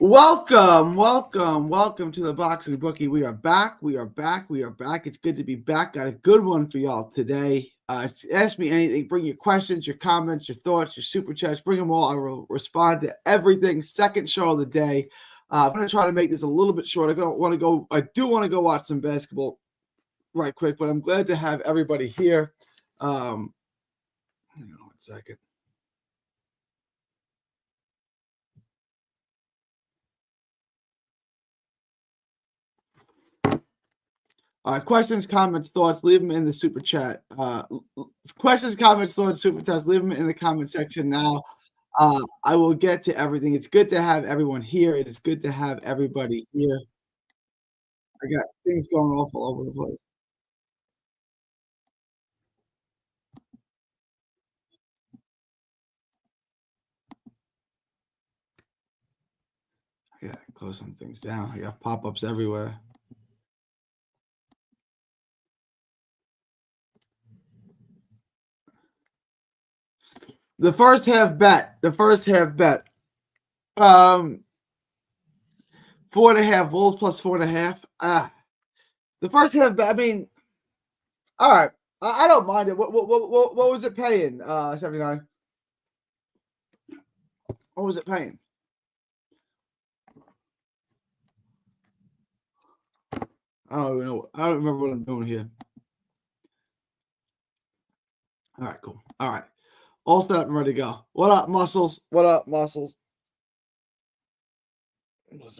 Welcome to the Boxing Bookie. We are back. It's good to be back. Got a good one for y'all today. Ask me anything. Bring your questions, your comments, your thoughts, your super chats. Bring them all. I will respond to everything. Second show of the day. I'm going to try to make this a little bit short. I do want to go watch some basketball right quick, but I'm glad to have everybody here. Hang on 1 second. Questions, comments, thoughts, leave them in the super chat. Questions, comments, thoughts, super chats, leave them in the comment section now. I will get to everything. It's good to have everyone here. It is good to have everybody here. I got things going off all over the place. I got to close some things down. I got pop-ups everywhere. The first half bet. 4.5 Wolves plus 4.5. The first half bet. I mean, all right. I don't mind it. What was it paying? 79. What was it paying? I don't know. I don't remember what I'm doing here. All right, cool. All right. All set up and ready to go. What up, muscles? Losing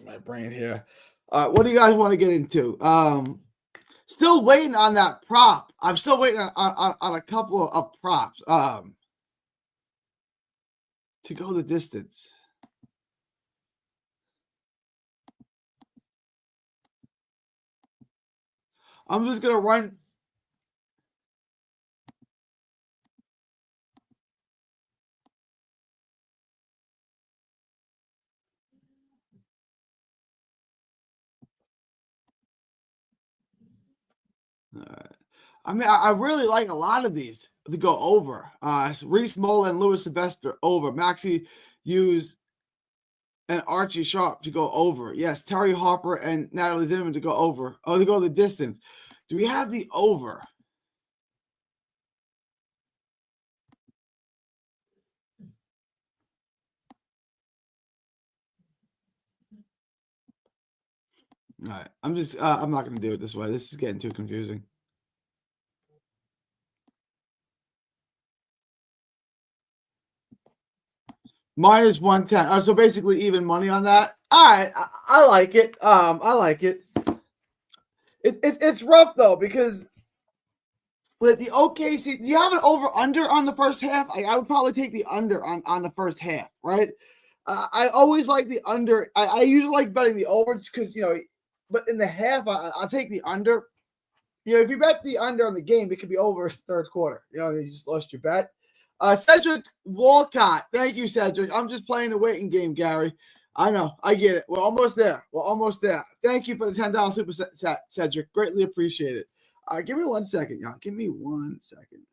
my brain here. All right, what do you guys want to get into? Still waiting on that prop. I'm still waiting on a couple of props to go the distance. I'm just going to run. All right. I mean, I really like a lot of these to go over. Reese Mola and Louis Sylvester over. Maxie Hughes and Archie Sharp to go over. Yes, Terry Harper and Natalie Zimmerman to go over. Oh, to go the distance. Do we have the over? All right. I'm not going to do it this way. This is getting too confusing. Minus 110. Oh, so basically even money on that. All right. I like it. I like it. It's rough though because with the OKC, do you have an over under on the first half? I would probably take the under on the first half, right? I always like the under. I usually like betting the over because but in the half, I'll take the under. If you bet the under on the game, it could be over third quarter. You just lost your bet. Cedric Walcott. Thank you, Cedric. I'm just playing the waiting game, Gary. I know. I get it. We're almost there. Thank you for the $10 super set, Cedric. Greatly appreciate it. Give me 1 second, y'all. Give me 1 second.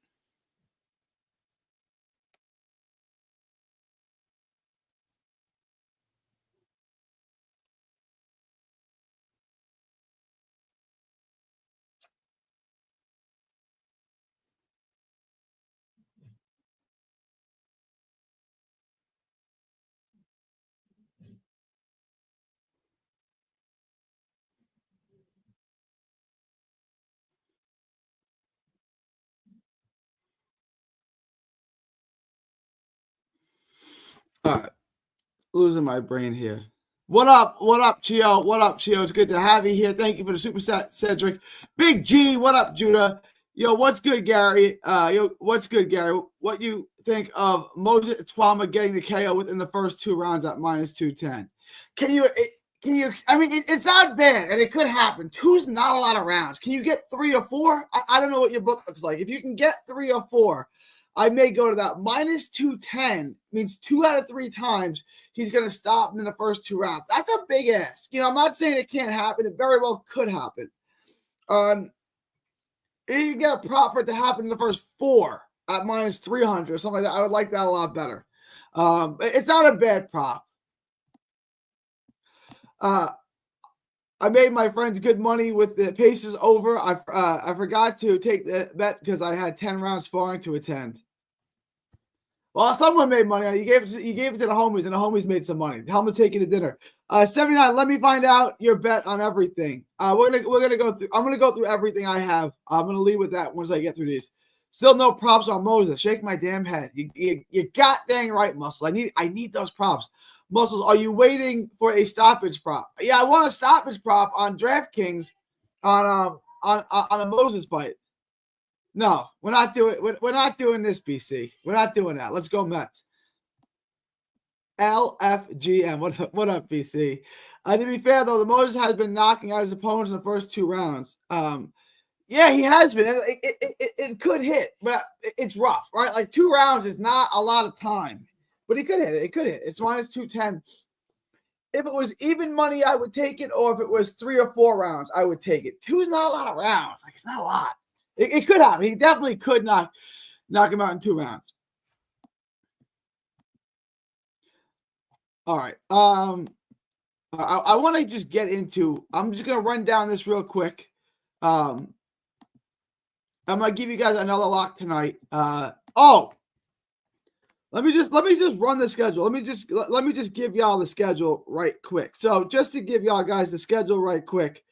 All right. Losing my brain here. What up, Chio? It's good to have you here. Thank you for the super set, Cedric. Big G, what up, Judah? What's good, Gary? What's good, Gary? What you think of Moses Twama getting the KO within the first 2 rounds at minus 210? Can you? I mean, it's not bad, and it could happen. 2's not a lot of rounds. Can you get 3 or 4? I don't know what your book looks like. If you can get 3 or 4, I may go to that. Minus 210 means 2 out of 3 times he's going to stop in the first 2 rounds. That's a big ask. I'm not saying it can't happen. It very well could happen. If you get a prop for it to happen in the first 4 at minus 300 or something like that, I would like that a lot better. It's not a bad prop. I made my friends good money with the Pacers over. I forgot to take the bet because I had 10 rounds sparring to attend. Well, someone made money. You gave it to the homies, and the homies made some money. Tell them to take you to dinner. 79. Let me find out your bet on everything. We're gonna go through. I'm gonna go through everything I have. I'm gonna leave with that once I get through these. Still no props on Moses. Shake my damn head. You got dang right, Muscle. I need those props. Muscles, are you waiting for a stoppage prop? Yeah, I want a stoppage prop on DraftKings on a Moses fight. No, we're not doing. We're not doing this, BC. We're not doing that. Let's go Mets. LFGM. What up, BC? To be fair though, the Moses has been knocking out his opponents in the first 2 rounds. Yeah, he has been. It could hit, but it's rough, right? Like 2 rounds is not a lot of time, but he could hit it. It could hit. It's minus 210. If it was even money, I would take it, or if it was 3 or 4 rounds, I would take it. 2 is not a lot of rounds. Like it's not a lot. It could happen. He definitely could knock him out in 2 rounds. All right. I want to just get into. I'm just gonna run down this real quick. I'm gonna give you guys another lock tonight. Let me just run the schedule. Let me just give y'all the schedule right quick. So just to give y'all guys the schedule right quick.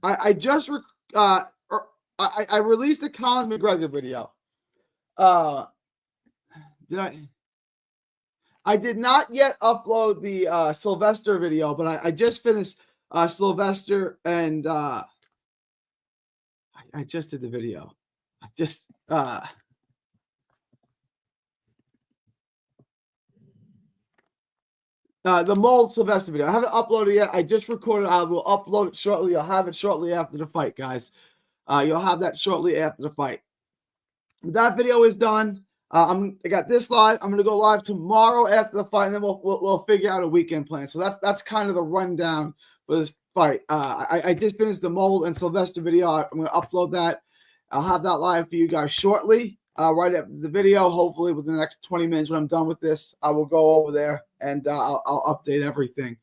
I released a Conor McGregor video. I did not yet upload the Sylvester video, but I just finished Sylvester, and I just did the video. The Mold Sylvester video. I haven't uploaded yet. I just recorded. I will upload it shortly. I'll have it shortly after the fight, guys. You'll have that shortly after the fight. That video is done. I got this live. I'm gonna go live tomorrow after the fight, and then we'll figure out a weekend plan. So that's kind of the rundown for this fight. I just finished the Mold and Sylvester video. I'm gonna upload that. I'll have that live for you guys shortly. Right after the video, hopefully within the next 20 minutes when I'm done with this, I will go over there and I'll update everything.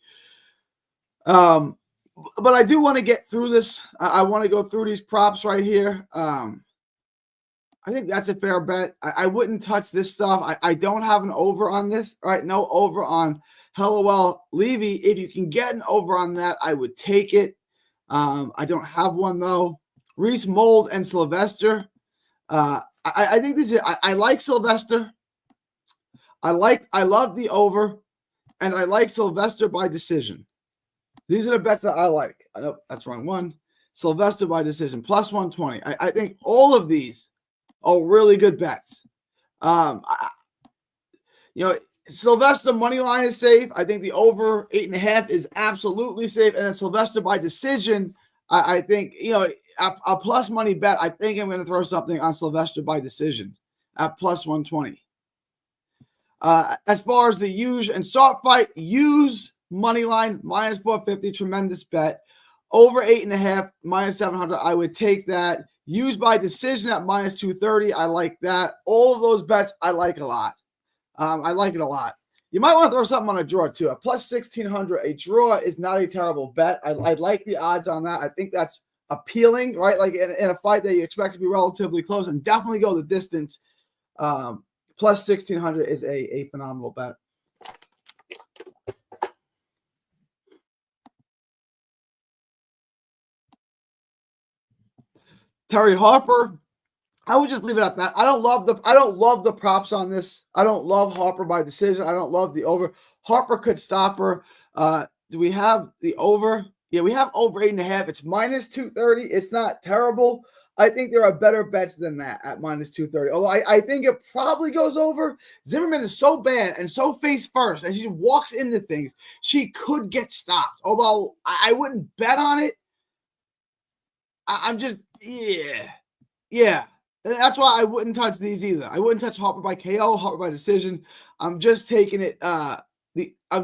But I do want to get through this. I want to go through these props right here. I think that's a fair bet. I wouldn't touch this stuff. I don't have an over on this, right? No over on Hellowell Levy. If you can get an over on that, I would take it. I don't have one though. Reese Mold and Sylvester. I think this is, I like Sylvester. I love the over, and I like Sylvester by decision. These are the bets that I like. I know that's wrong one. Sylvester by decision, plus 120. I think all of these are really good bets. Sylvester money line is safe. I think the over 8.5 is absolutely safe. And then Sylvester by decision, I think, a plus money bet. I think I'm going to throw something on Sylvester by decision at plus 120. As far as the Hughes and Salt fight, Hughes money line minus 450, tremendous bet. Over 8.5, minus 700. I would take that. Hughes by decision at minus 230. I like that. All of those bets I like a lot. I like it a lot. You might want to throw something on a draw too. A plus 1,600, a draw is not a terrible bet. I like the odds on that. I think that's appealing, right? Like in a fight that you expect to be relatively close, and definitely go the distance. Plus 1,600 is a phenomenal bet. Terry Harper, I would just leave it at that. I don't love the props on this. I don't love Harper by decision. I don't love the over. Harper could stop her. Do we have the over? Yeah, we have over 8.5. It's minus 230. It's not terrible. I think there are better bets than that at minus 230. Although I think it probably goes over. Zimmerman is so bad and so face first, and she walks into things. She could get stopped. Although I wouldn't bet on it. I'm just, yeah. That's why I wouldn't touch these either. I wouldn't touch Harper by KO, Harper by decision. I'm just taking it. I'm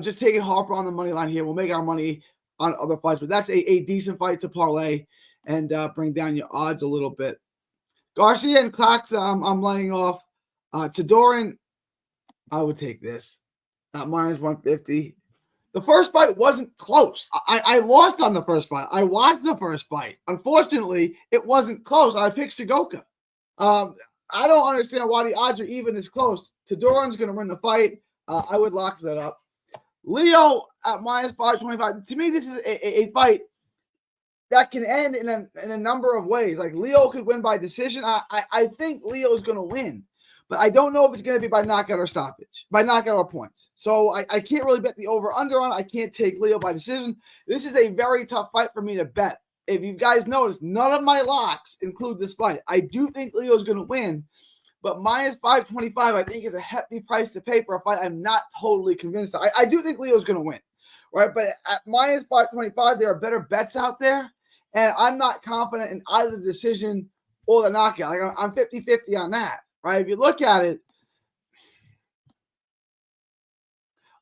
just taking Harper on the money line here. We'll make our money on other fights, but that's a decent fight to parlay and bring down your odds a little bit. Garcia and Clax, I'm laying off. Todorin, I would take this at minus 150. The first fight wasn't close. I lost on the first fight. I watched the first fight. Unfortunately, it wasn't close. I picked Sugoka. I don't understand why the odds are even as close. Todorin's going to win the fight. I would lock that up. Leo at minus 525. To me, this is a fight that can end in a number of ways. Like Leo could win by decision. I think Leo is going to win, but I don't know if it's going to be by knockout or stoppage, by knockout or points. So I can't really bet the over-under on it. I can't take Leo by decision. This is a very tough fight for me to bet. If you guys notice, none of my locks include this fight. I do think Leo's going to win, but minus 525 I think is a hefty price to pay for a fight I'm not totally convinced of. I do think Leo's going to win, right? But at minus 525, there are better bets out there, and I'm not confident in either the decision or the knockout. Like I'm 50-50 on that, right? If you look at it,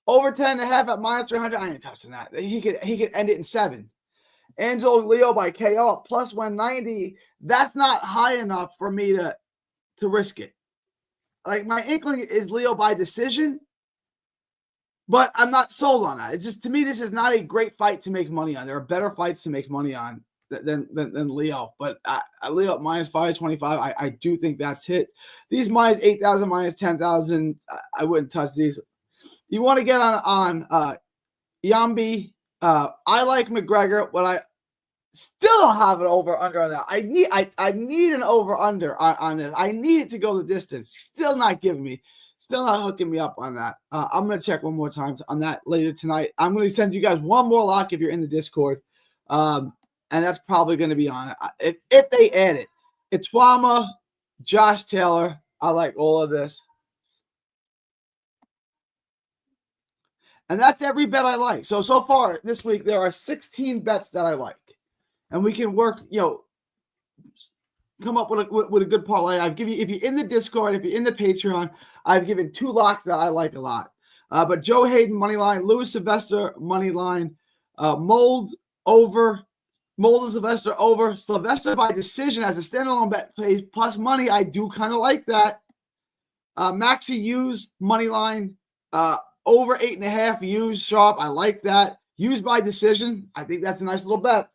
over 10.5 at minus 300, I ain't touching that. He could end it in 7. Angelo Leo by KO at plus 190. That's not high enough for me to risk it. Like my inkling is Leo by decision, but I'm not sold on that. It's just, to me, this is not a great fight to make money on. There are better fights to make money on than Leo. But Leo at minus 525, I do think that's hit. These minus 8,000, minus 10,000, I wouldn't touch these. You want to get on Yambi. I like McGregor, but I still don't have an over-under on that. I need an over-under on this. I need it to go the distance. Still not giving me. Still not hooking me up on that. I'm going to check one more time on that later tonight. I'm going to send you guys one more lock if you're in the Discord. And that's probably going to be on it. If they add it. Itwama, Josh Taylor. I like all of this. And that's every bet I like. So far this week, there are 16 bets that I like. And we can work, come up with a good parlay. I've given you, if you're in the Discord, if you're in the Patreon, I've given 2 locks that I like a lot. But Joe Hayden, money line, Louis Sylvester, money line, Mold over, Mold and Sylvester over. Sylvester by decision as a standalone bet plays plus money. I do kind of like that. Maxi Hughes, money line, over 8.5 Hughes sharp. I like that. Hughes by decision. I think that's a nice little bet.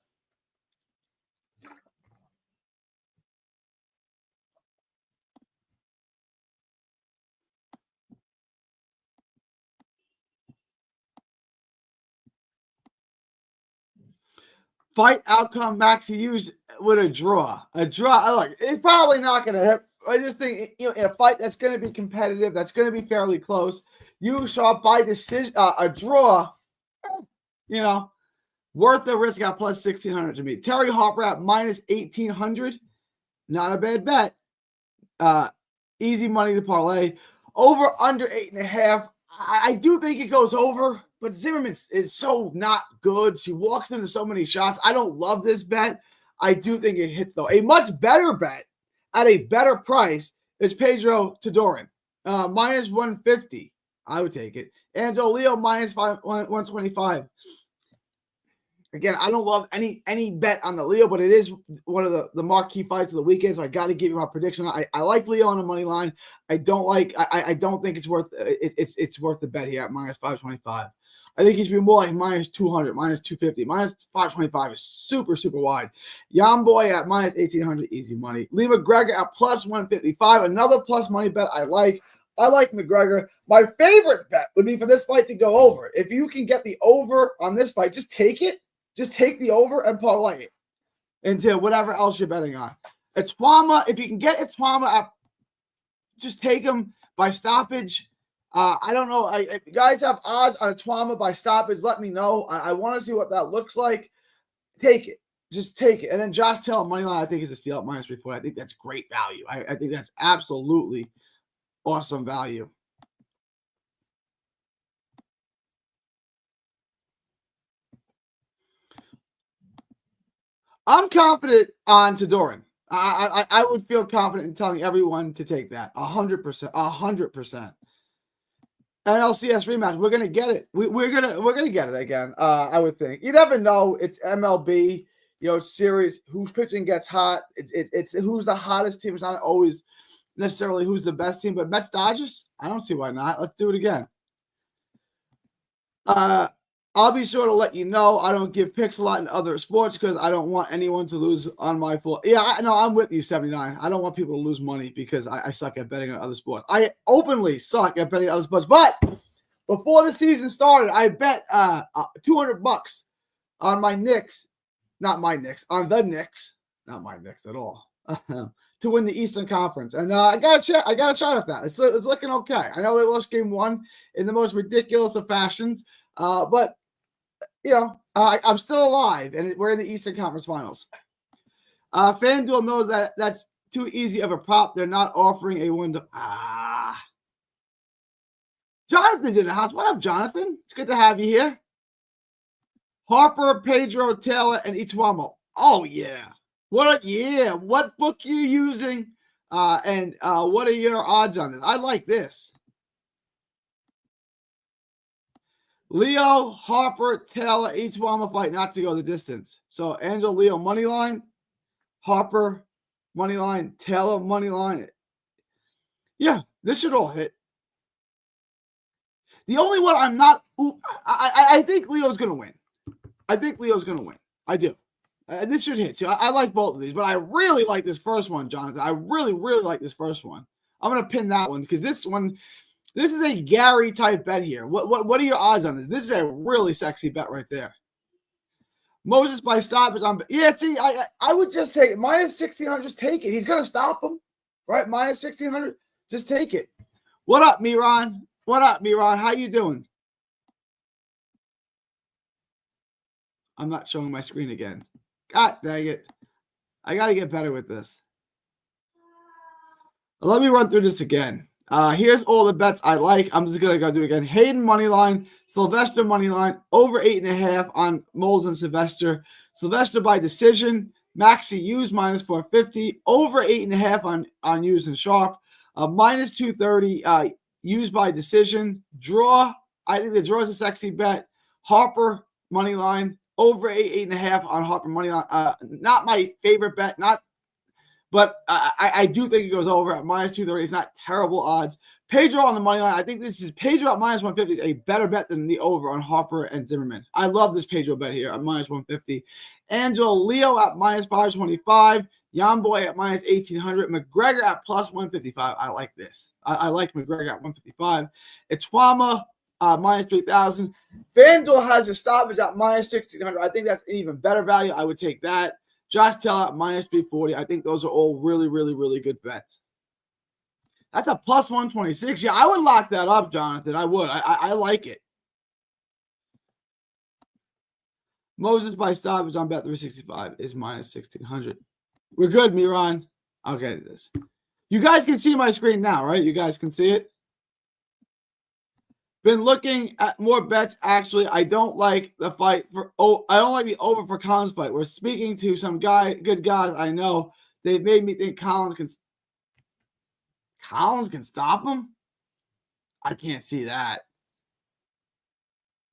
Fight outcome, Maxi Hughes with a draw. A draw. Look, it's probably not going to hit. I just think in a fight that's going to be competitive, that's going to be fairly close. You saw by decision a draw. Worth the risk at plus 1,600 to me. Terry Harper at minus 1,800. Not a bad bet. Easy money to parlay. Over under 8.5. I do think it goes over. But Zimmerman is so not good. She walks into so many shots. I don't love this bet. I do think it hits, though. A much better bet at a better price is Pedro Todorin. Minus 150. I would take it. Angelo Leo minus 125. Again, I don't love any bet on the Leo, but it is one of the marquee fights of the weekend, so I got to give you my prediction. I like Leo on the money line. I don't think it's worth it's worth the bet here at minus 525. I think he's been more like minus 200, minus 250, minus 525 is super, super wide. Yamboy at minus 1,800, easy money. Lee McGregor at plus 155, another plus money bet I like. I like McGregor. My favorite bet would be for this fight to go over. If you can get the over on this fight, just take it. Just take the over and parlay it into whatever else you're betting on. Itwama, if you can get Itwama, just take him by stoppage. I don't know. If you guys have odds on Itwama by stoppage, let me know. I want to see what that looks like. Take it. Just take it. And then Josh Taylor, money line, I think is a steal at minus 340. I think that's great value. I think that's absolutely awesome value. I'm confident on Todorin. I would feel confident in telling everyone to take that. 100%. 100%. NLCS rematch. We're gonna get it. We're gonna get it again. I would think. You never know. It's MLB. series. Who's pitching gets hot. It's who's the hottest team. It's not always necessarily who's the best team, but Mets Dodgers. I don't see why not. Let's do it again. I'll be sure to let you know I don't give picks a lot in other sports because I don't want anyone to lose on my full. Yeah, I'm with you, 79. I don't want people to lose money because I suck at betting on other sports. I openly suck at betting on other sports. But before the season started, I bet $200 on my Knicks, not my Knicks, on the Knicks, not my Knicks at all, to win the Eastern Conference. And I got a shot at that. It's looking okay. I know they lost game 1 in the most ridiculous of fashions, but I'm still alive, and we're in the Eastern Conference Finals. FanDuel knows that that's too easy of a prop. They're not offering a one to. Jonathan's in the house. What up, Jonathan? It's good to have you here. Harper, Pedro, Taylor, and Ituamo. Oh yeah. What book are you using? And what are your odds on this? I like this. Leo, Harper, Taylor, Ituamo fight not to go the distance. So Angel, Leo, money line. Harper, money line. Taylor, money line. Yeah, this should all hit. The only one I'm not. I think Leo's going to win. I do. This should hit too. I like both of these, but I really like this first one, Jonathan. I really, really like this first one. I'm going to pin that one because this is a Gary type bet here. What are your odds on this? This is a really sexy bet right there. Moses by stoppage on. Yeah, see, I would just take it. Minus 1,600, just take it. He's going to stop him, right? Minus 1,600, just take it. What up, Miran? How you doing? I'm not showing my screen again. God dang it. I got to get better with this. Let me run through this again. Here's all the bets I like. I'm just going to go do it again. Hayden moneyline, Sylvester moneyline, over 8.5 on Moles and Sylvester. Sylvester by decision. Maxi Hughes minus 450, over 8.5 on Hughes and Sharp. Minus 230 Hughes by decision. Draw. I think the draw is a sexy bet. Harper moneyline, over 8.5 on Harper moneyline. Not my favorite bet, but I do think it goes over at minus 230. It's not terrible odds. Pedro on the money line. I think this is Pedro at minus 150 is a better bet than the over on Harper and Zimmerman. I love this Pedro bet here at minus 150. Angel Leo at minus 525. Yamboy at minus 1,800. McGregor at plus 155. I like this. I like McGregor at 155. Ituamo minus 3,000. FanDuel has a stoppage at minus 1,600. I think that's an even better value. I would take that. Josh Taylor at minus 340. I think those are all really, really, really good bets. That's a plus 126. Yeah, I would lock that up, Jonathan. I would. I like it. Moses by stoppage on bet 365 is minus 1,600. We're good, Miran. Okay, this. You guys can see my screen now, right? You guys can see it. Been looking at more bets. Actually, I don't like the fight for. I don't like the over for Collins fight. We're speaking to some good guys I know. They made me think Collins can stop him. I can't see that.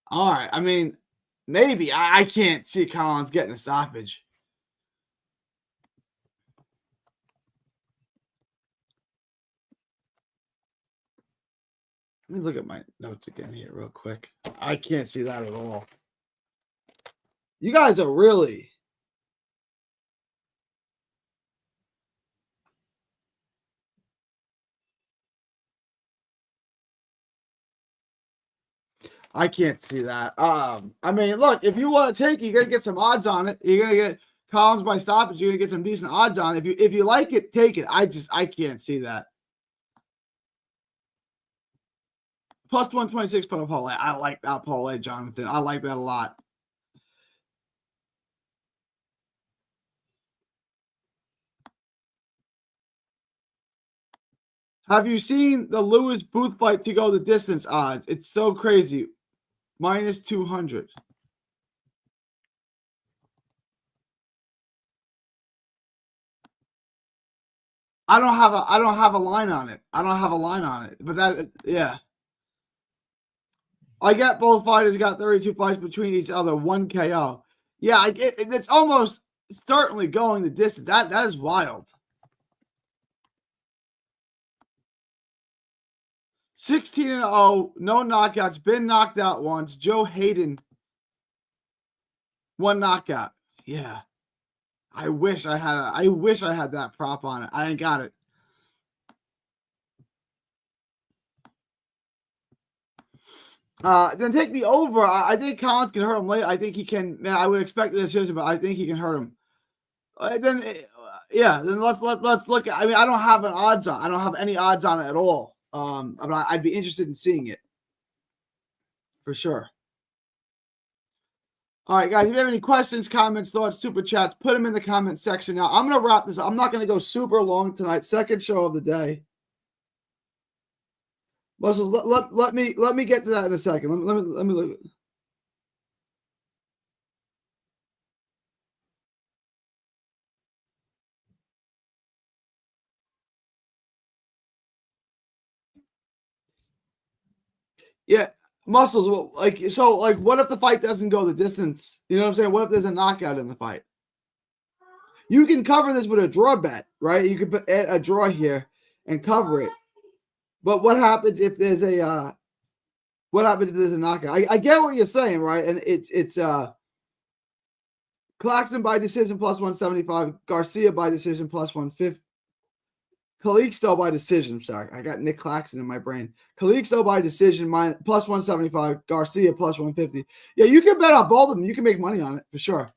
All right. I mean, maybe I can't see Collins getting a stoppage. Let me look at my notes again here real quick. I can't see that at all. You guys are really. I can't see that. I mean, look, if you want to take it, you're going to get some odds on it. You're going to get Collins by stoppage. You're going to get some decent odds on it. If you like it, take it. I can't see that. Plus 126 for a parlay. I like that parlay, Jonathan. I like that a lot. Have you seen the Lewis Booth fight to go the distance odds? It's so crazy. Minus 200. I don't have a line on it. But that, yeah. I got both fighters got 32 fights between each other, 1 KO. Yeah, it's almost certainly going the distance. That is wild. 16-0, no knockouts, been knocked out once. Joe Hayden, one knockout. Yeah. I wish I had that prop on it. I ain't got it. Then take the over. I think Collins can hurt him late. I think he can. Man, I would expect the decision, but I think he can hurt him. Then let's look at. I mean, I don't have an odds on. I don't have any odds on it at all. But I'd be interested in seeing it for sure. All right, guys. If you have any questions, comments, thoughts, super chats, put them in the comment section. Now I'm gonna wrap this up. I'm not gonna go super long tonight. Second show of the day. Muscles, let me get to that in a second. Let me look. Yeah, Muscles. What if the fight doesn't go the distance? You know what I'm saying? What if there's a knockout in the fight? You can cover this with a draw bet, right? You could put a draw here and cover it. But what happens if there's a knockout? I get what you're saying, right? And it's Claxton by decision plus 175, Garcia by decision plus 150. Calixto by decision. Sorry, I got Nick Claxton in my brain. Calixto by decision plus 175, Garcia plus 150. Yeah, you can bet on both of them. You can make money on it for sure.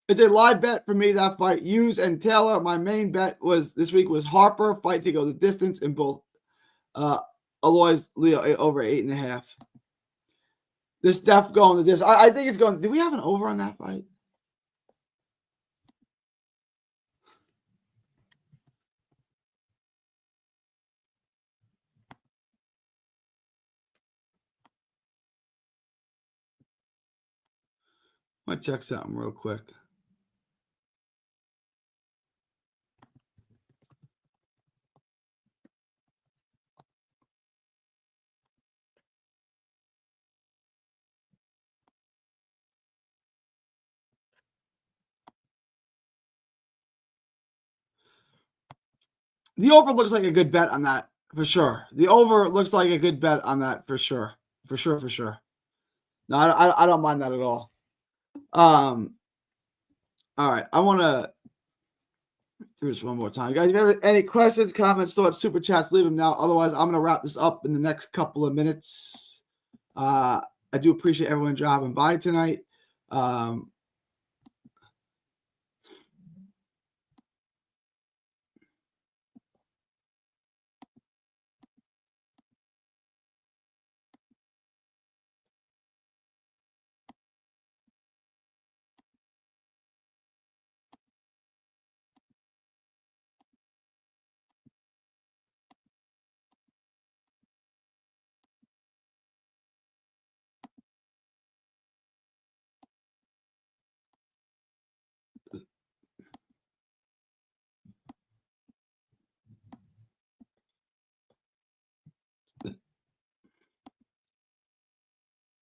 It's a live bet for me, that fight. Hughes and Taylor. My main bet this week was Harper, fight to go the distance, in both Alois Leo over 8.5. This def going to this. I think it's going. Do we have an over on that fight? I'll check something real quick. The over looks like a good bet on that for sure. The over looks like a good bet on that for sure. For sure. No, I don't mind that at all. All right. I want to do this one more time. Guys, if you have any questions, comments, thoughts, super chats, leave them now. Otherwise, I'm going to wrap this up in the next couple of minutes. I do appreciate everyone dropping by tonight.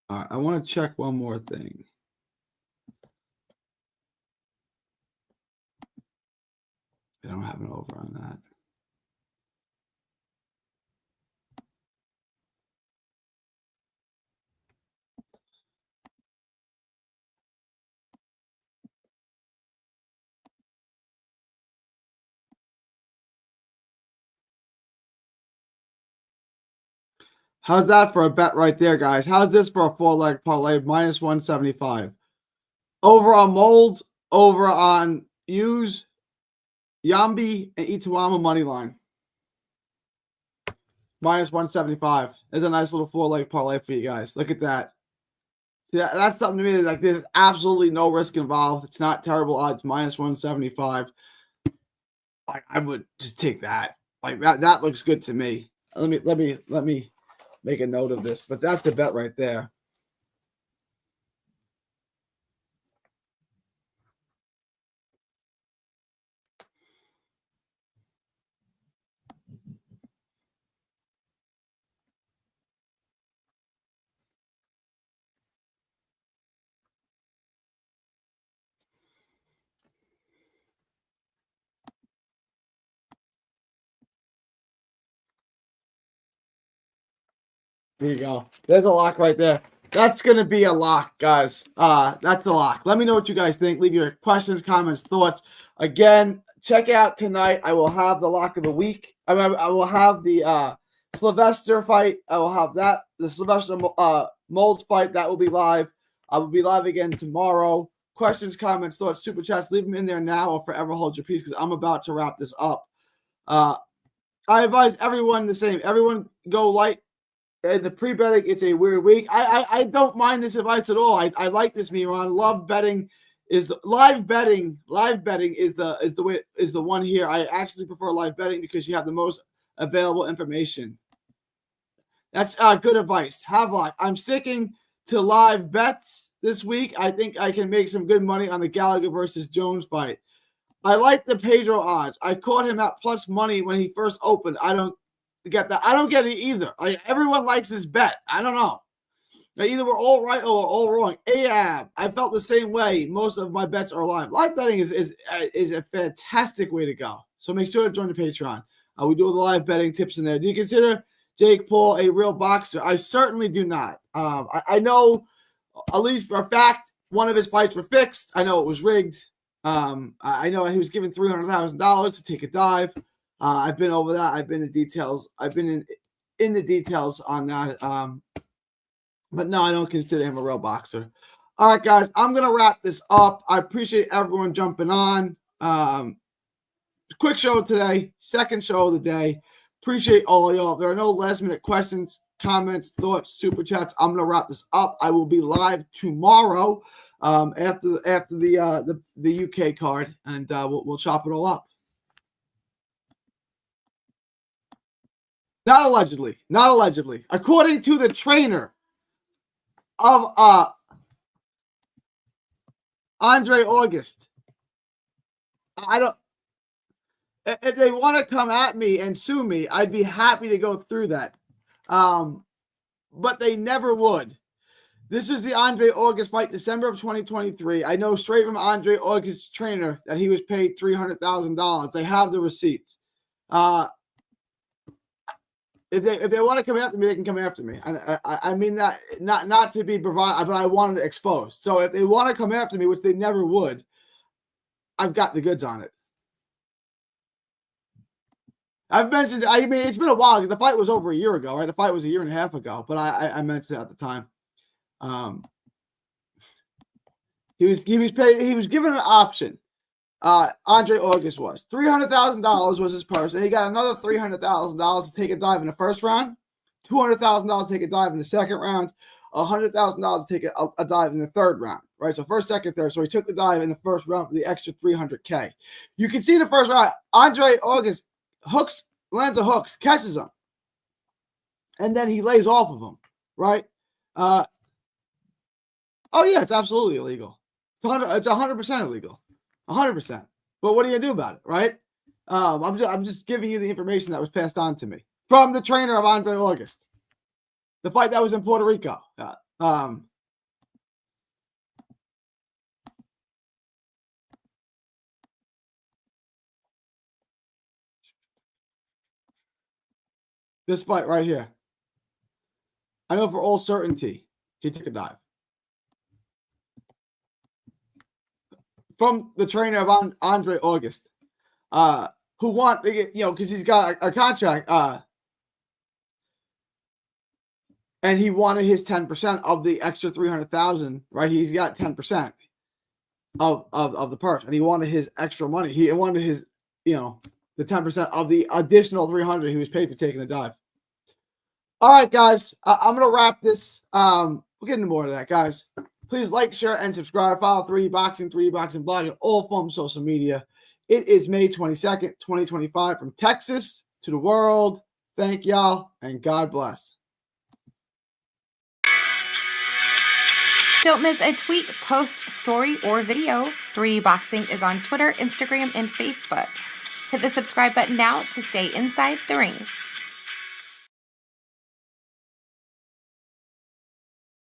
All right, I want to check one more thing. I don't have an over on that. How's that for a bet right there, guys? How's this for a 4-leg parlay minus 175? Over on Mold, over on Hughes, Yambi, and Itawama money line. Minus 175. There's a nice little 4-leg parlay for you guys. Look at that. Yeah, that's something to me. Like, there's absolutely no risk involved. It's not terrible odds. Minus 175. I would just take that. Like that looks good to me. Let me make a note of this. But that's the bet right there. There you go. There's a lock right there. That's going to be a lock, guys. That's a lock. Let me know what you guys think. Leave your questions, comments, thoughts. Again, check out tonight. I will have the lock of the week. I will have the Sylvester fight. I will have that. The Sylvester Molds fight. That will be live. I will be live again tomorrow. Questions, comments, thoughts, super chats. Leave them in there now or forever hold your peace because I'm about to wrap this up. I advise everyone the same. Everyone go light. The pre-betting, it's a weird week. I don't mind this advice at all. I like this, Miran. Love betting live betting. Live betting is the one here. I actually prefer live betting because you have the most available information. That's good advice. Have luck. I'm sticking to live bets this week. I think I can make some good money on the Gallagher versus Jones fight. I like the Pedro odds. I caught him at plus money when he first opened. I don't get that. I don't get it either. Everyone likes this bet. I don't know. Now, either we're all right or we're all wrong. Ahab, I felt the same way. Most of my bets are live. Live betting is a fantastic way to go. So make sure to join the Patreon. We do the live betting tips in there. Do you consider Jake Paul a real boxer? I certainly do not. I know, at least for a fact, one of his fights were fixed. I know it was rigged. I know he was given $300,000 to take a dive. I've been over that. I've been in details. I've been in the details on that. But no, I don't consider him a real boxer. All right, guys, I'm going to wrap this up. I appreciate everyone jumping on. Quick show today, second show of the day. Appreciate all of y'all. If there are no last minute questions, comments, thoughts, super chats, I'm going to wrap this up. I will be live tomorrow after the UK card, and we'll chop it all up. Not allegedly. According to the trainer of Andre August, if they want to come at me and sue me, I'd be happy to go through that. But they never would. This is the Andre August fight, December of 2023. I know straight from Andre August's trainer that he was paid $300,000. They have the receipts. If they want to come after me, they can come after me. I mean that not to be provided, but I wanted to expose. So if they want to come after me, which they never would, I've got the goods on it. I've mentioned. I mean, it's been a while. The fight was over a year ago, right? The fight was a year and a half ago, but I mentioned it at the time. He was paid. He was given an option. Andre August was $300,000 was his purse, and he got another $300,000 to take a dive in the first round, $200,000 to take a dive in the second round, $100,000 to take a dive in the third round. Right, so first, second, third. So he took the dive in the first round for the extra $300K. You can see the first round. Andre August lands a hooks, catches him, and then he lays off of him. Right? Oh yeah, it's absolutely illegal. It's 100% illegal. 100%. But what are you gonna do about it, right? I'm just giving you the information that was passed on to me from the trainer of Andre August. The fight that was in Puerto Rico. This fight right here. I know for all certainty he took a dive. From the trainer of Andre August, who want, because he's got a contract, and he wanted his 10% of the extra $300,000, right? He's got 10% of the purse, and he wanted his extra money. He wanted his, the 10% of the additional $300 he was paid for taking a dive. All right, guys, I'm gonna wrap this. We'll get into more of that, guys. Please like, share, and subscribe. Follow 3D Boxing Blog on all forms of social media. It is May 22nd, 2025, from Texas to the world. Thank y'all, and God bless. Don't miss a tweet, post, story, or video. 3D Boxing is on Twitter, Instagram, and Facebook. Hit the subscribe button now to stay inside the ring.